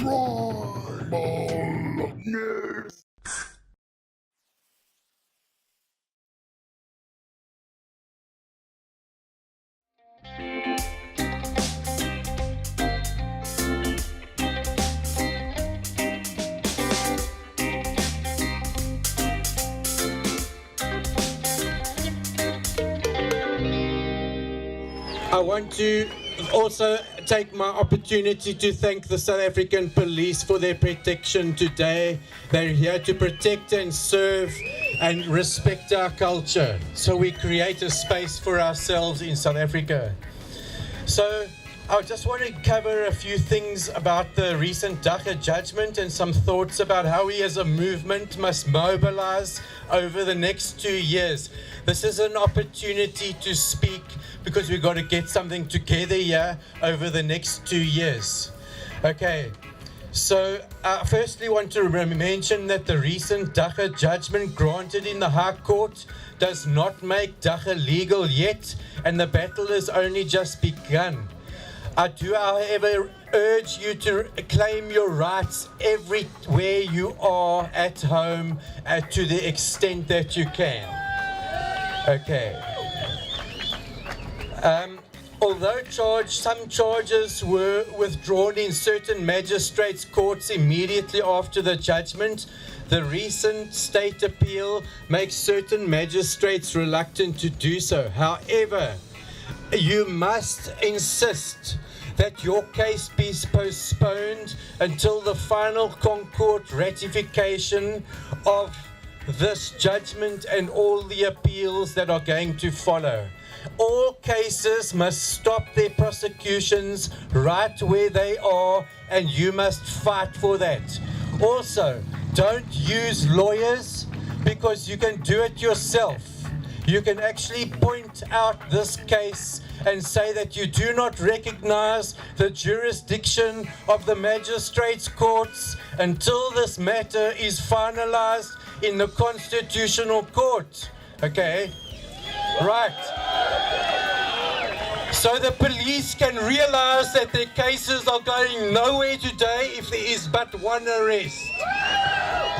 I want to also take my opportunity to thank the South African Police for their protection today. They're here to protect and serve and respect our culture, so we create a space for ourselves in South Africa. So I just want to cover a few things about the recent Dagga judgment and some thoughts about how we as a movement must mobilize over the next 2 years. This is an opportunity to speak because we've got to get something together here over the next 2 years. Okay, so I firstly want to mention that the recent Dagga judgment granted in the High Court does not make Dagga legal yet, and the battle has only just begun. I do, however, urge you to claim your rights everywhere you are at home to the extent that you can. Okay. Although some charges were withdrawn in certain magistrates' courts immediately after the judgment, the recent state appeal makes certain magistrates reluctant to do so. However, you must insist that your case be postponed until the final Concord ratification of this judgment and all the appeals that are going to follow. All cases must stop their prosecutions right where they are, and you must fight for that. Also, don't use lawyers, because you can do it yourself. You can actually point out this case and say that you do not recognize the jurisdiction of the magistrates' courts until this matter is finalized in the Constitutional Court. Okay? Right. So the police can realize that their cases are going nowhere today if there is but one arrest.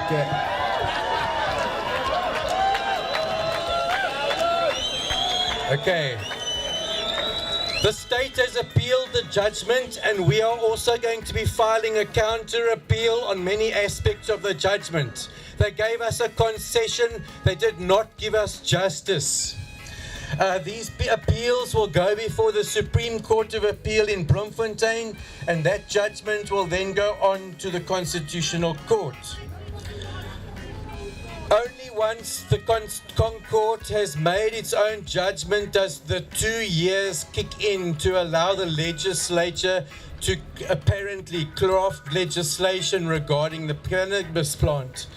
Okay. Okay. The state has appealed the judgment, and we are also going to be filing a counter appeal on many aspects of the judgment. They gave us a concession, they did not give us justice. These appeals will go before the Supreme Court of Appeal in Bloemfontein, and that judgment will then go on to the Constitutional Court. Only once the Concord has made its own judgment does the 2 years kick in to allow the legislature to apparently craft legislation regarding the cannabis plant.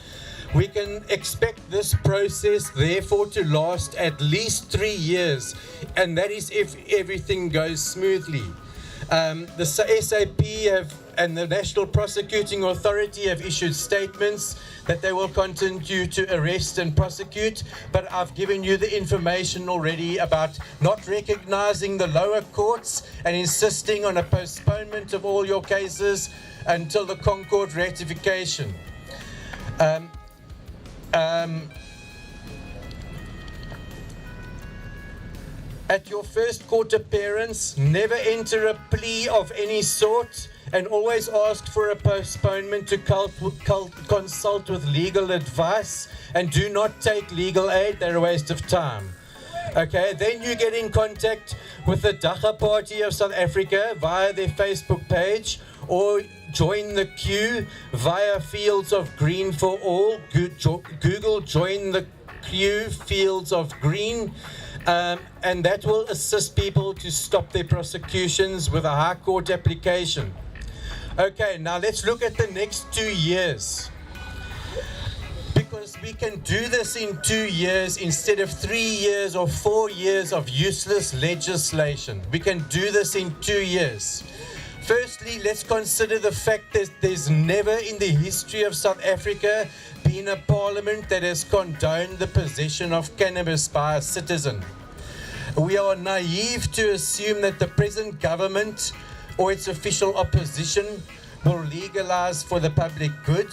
We can expect this process, therefore, to last at least 3 years, and that is if everything goes smoothly. The SAP and the National Prosecuting Authority have issued statements that they will continue to arrest and prosecute, but I've given you the information already about not recognizing the lower courts and insisting on a postponement of all your cases until the Concord ratification. At your first court appearance, never enter a plea of any sort, and always ask for a postponement to consult with legal advice, and do not take legal aid. They're a waste of time. Okay, then you get in contact with the Dagga Party of South Africa via their Facebook page, or join the queue via Fields of Green for All. Google join the queue Fields of Green. And that will assist people to stop their prosecutions with a High Court application. Okay, now let's look at the next 2 years. Because we can do this in 2 years instead of 3 years or 4 years of useless legislation. We can do this in 2 years. Firstly, let's consider the fact that there's never in the history of South Africa been a parliament that has condoned the possession of cannabis by a citizen. We are naive to assume that the present government or its official opposition will legalize for the public good,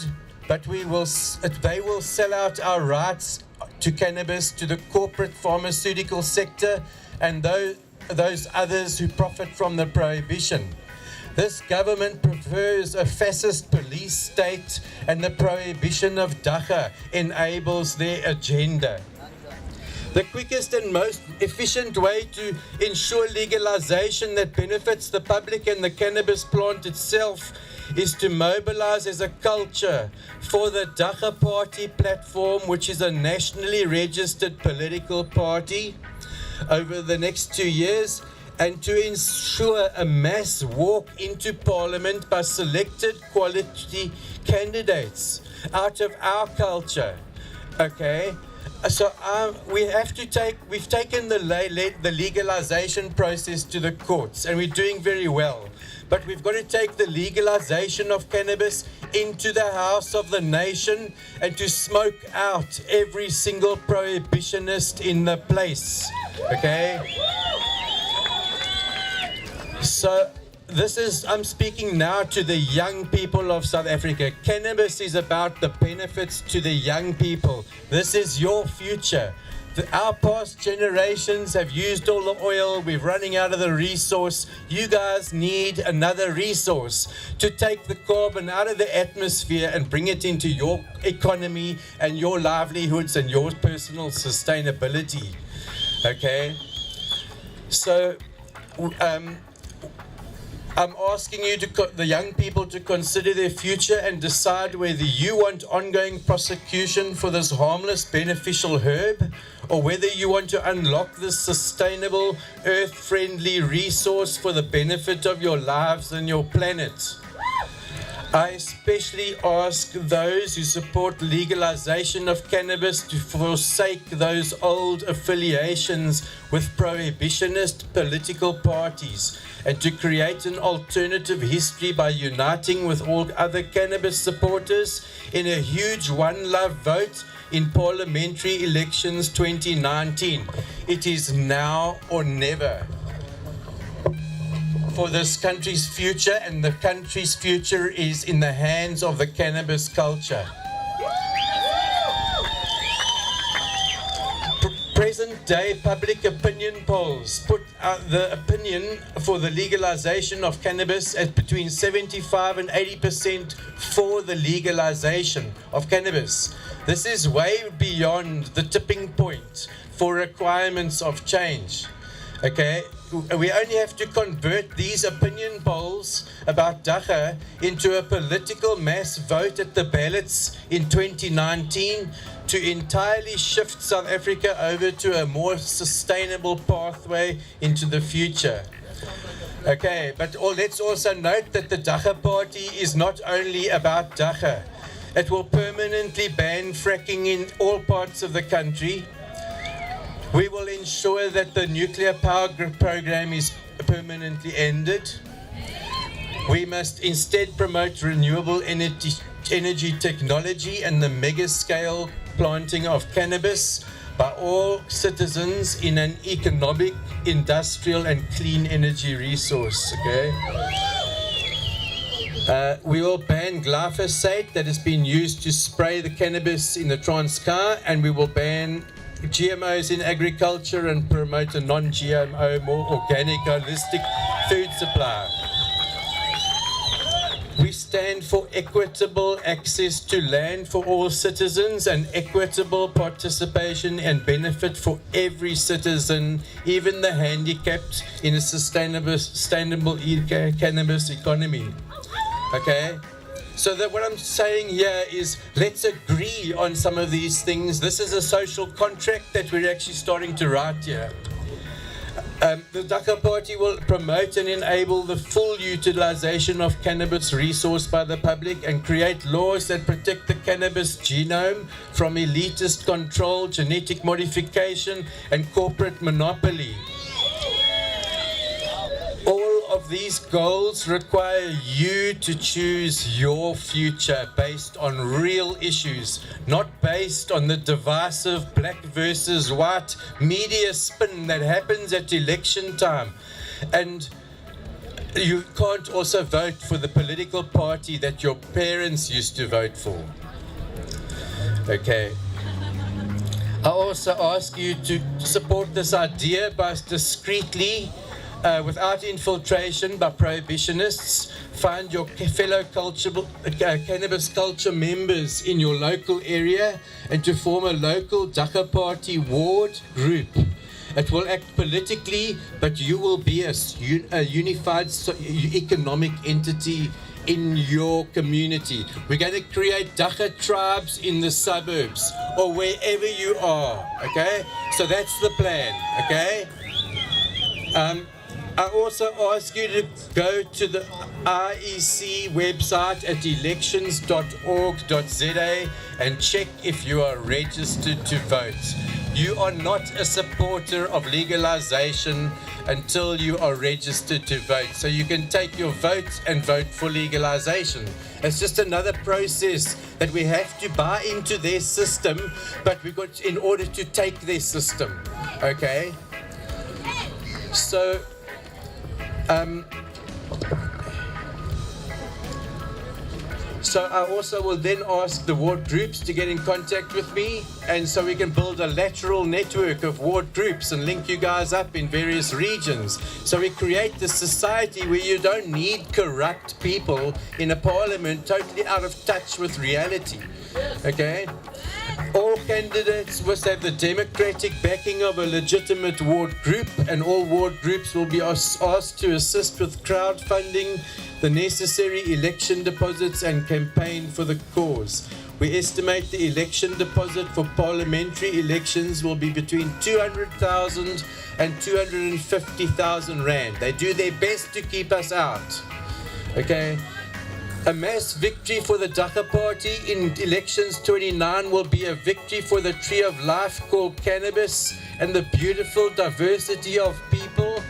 but they will sell out our rights to cannabis to the corporate pharmaceutical sector and those others who profit from the prohibition. This government prefers a fascist police state, and the prohibition of dagga enables their agenda. The quickest and most efficient way to ensure legalization that benefits the public and the cannabis plant itself is to mobilize as a culture for the Dagga Party platform, which is a nationally registered political party, over the next 2 years, and to ensure a mass walk into Parliament by selected quality candidates out of our culture. Okay? So we've taken the legalization process to the courts, and we're doing very well. But we've got to take the legalization of cannabis into the House of the Nation and to smoke out every single prohibitionist in the place. Okay? So I'm speaking now to the young people of South Africa. Cannabis is about the benefits to the young people. This is your future. Our past generations have used all the oil. We're running out of the resource. You guys need another resource to take the carbon out of the atmosphere and bring it into your economy and your livelihoods and your personal sustainability. Okay? So, I'm asking you, the young people, to consider their future and decide whether you want ongoing prosecution for this harmless, beneficial herb, or whether you want to unlock this sustainable, earth-friendly resource for the benefit of your lives and your planet. I especially ask those who support legalization of cannabis to forsake those old affiliations with prohibitionist political parties and to create an alternative history by uniting with all other cannabis supporters in a huge One Love vote in parliamentary elections 2019. It is now or never for this country's future, and the country's future is in the hands of the cannabis culture. Present-day public opinion polls put the opinion for the legalization of cannabis at between 75 and 80% for the legalization of cannabis. This is way beyond the tipping point for requirements of change. Okay, we only have to convert these opinion polls about dagga into a political mass vote at the ballots in 2019 to entirely shift South Africa over to a more sustainable pathway into the future. Okay, but let's also note that the Dagga Party is not only about dagga. It will permanently ban fracking in all parts of the country. We will ensure that the nuclear power program is permanently ended. We must instead promote renewable energy technology and the mega-scale planting of cannabis by all citizens in an economic, industrial and clean energy resource. Okay? We will ban glyphosate that has been used to spray the cannabis in the Transkei, and we will ban GMOs in agriculture and promote a non-GMO, more organic, holistic food supply. We stand for equitable access to land for all citizens and equitable participation and benefit for every citizen, even the handicapped, in a sustainable cannabis economy. Okay? So that what I'm saying here is, let's agree on some of these things. This is a social contract that we're actually starting to write here. The Dagga Party will promote and enable the full utilization of cannabis resource by the public and create laws that protect the cannabis genome from elitist control, genetic modification, and corporate monopoly. All of these goals require you to choose your future based on real issues, not based on the divisive black versus white media spin that happens at election time. And you can't also vote for the political party that your parents used to vote for. Okay. I also ask you to support this idea by discreetly, without infiltration by prohibitionists, find your fellow cannabis culture members in your local area and to form a local Dagga Party ward group. It will act politically, but you will be a unified economic entity in your community. We're going to create Dagga tribes in the suburbs or wherever you are, okay? So that's the plan, okay? I also ask you to go to the IEC website at elections.org.za and check if you are registered to vote. You are not a supporter of legalization until you are registered to vote. So you can take your vote and vote for legalization. It's just another process that we have to buy into their system, but we got in order to take their system. Okay? So I also will then ask the ward groups to get in contact with me, and so we can build a lateral network of ward groups and link you guys up in various regions. So we create this society where you don't need corrupt people in a parliament totally out of touch with reality. Okay? All candidates must have the democratic backing of a legitimate ward group, and all ward groups will be asked to assist with crowdfunding, the necessary election deposits, and campaign for the cause. We estimate the election deposit for parliamentary elections will be between 200,000 and 250,000 rand. They do their best to keep us out. Okay? A mass victory for the Dagga Party in elections 29 will be a victory for the tree of life called cannabis and the beautiful diversity of people.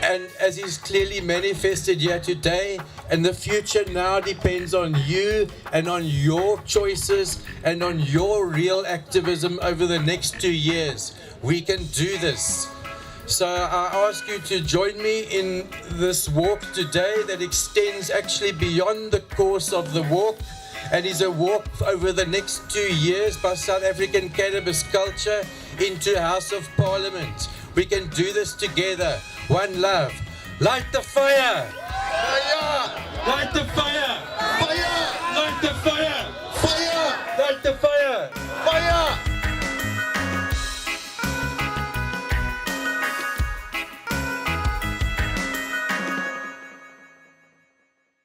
And as is clearly manifested here today, and the future now depends on you and on your choices and on your real activism over the next 2 years. We can do this. So I ask you to join me in this walk today that extends actually beyond the course of the walk and is a walk over the next 2 years by South African cannabis culture into House of Parliament. We can do this together. One love. Light the fire! Light the